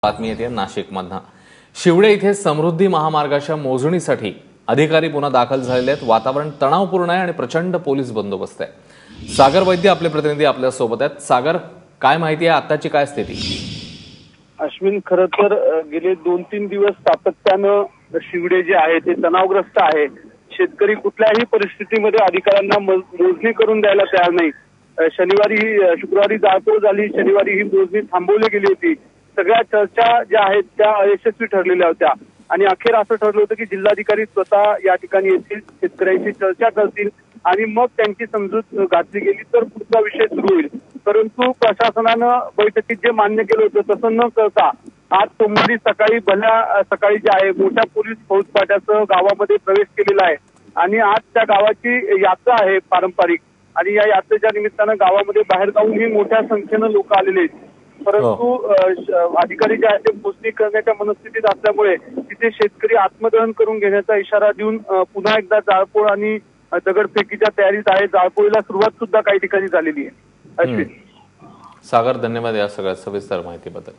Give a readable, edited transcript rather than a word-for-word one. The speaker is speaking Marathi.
बातमी येते नाशिकमधनं। शिवडे इथे समृद्धी महामार्गाच्या मोजणीसाठी अधिकारी पुन्हा दाखल झालेले आहेत। वातावरण तणावपूर्ण आहे आणि प्रचंड पोलीस बंदोबस्त आहे। सागर वैद्य आपले प्रतिनिधी आपल्या सोबत आहेत। सागर, काय माहिती आहे, आताची काय स्थिती? अश्विन, खरं तर गेले 2-3 दिवस सातत्यानं शिवडे जे आहे ते तणावग्रस्त आहे। शेतकरी कुठल्याही परिस्थितीमध्ये अधिकाऱ्यांना मोजणी करून द्यायला तयार नाही। शुक्रवारी जाळपोळ झाली, शनिवारी ही मोजणी थांबवली गेली होती। सगळ्या चर्चा ज्या आहेत त्या अयशस्वी ठरलेल्या होत्या आणि अखेर असं ठरलं होतं की जिल्हाधिकारी स्वतः या ठिकाणी येतील, शेतकऱ्यांशी चर्चा करतील आणि मग त्यांची समजूत घातली गेली तर पुढचा विषय सुरू होईल। परंतु प्रशासनानं बैठकीत जे मान्य केलं होतं तसं न करता आज सोमवारी सकाळी जे आहे मोठ्या पोलीस फौजफाट्यासह गावामध्ये प्रवेश केलेला आहे आणि आज त्या गावाची यात्रा आहे पारंपरिक आणि या यात्रेच्या निमित्तानं गावामध्ये बाहेरगावूनही मोठ्या संख्येनं लोक आलेले आहेत। परंतु अधिकारी जे आहेत ते मोजणी करण्याच्या मनस्थितीत असल्यामुळे तिथे शेतकरी आत्मदहन करून घेण्याचा इशारा देऊन पुन्हा एकदा जाळपोळ आणि दगडफेकीच्या तयारीत आहे। जाळपोळीला सुरुवात सुद्धा काही ठिकाणी झालेली आहे। सागर, धन्यवाद या सगळ्या सविस्तर माहितीबद्दल।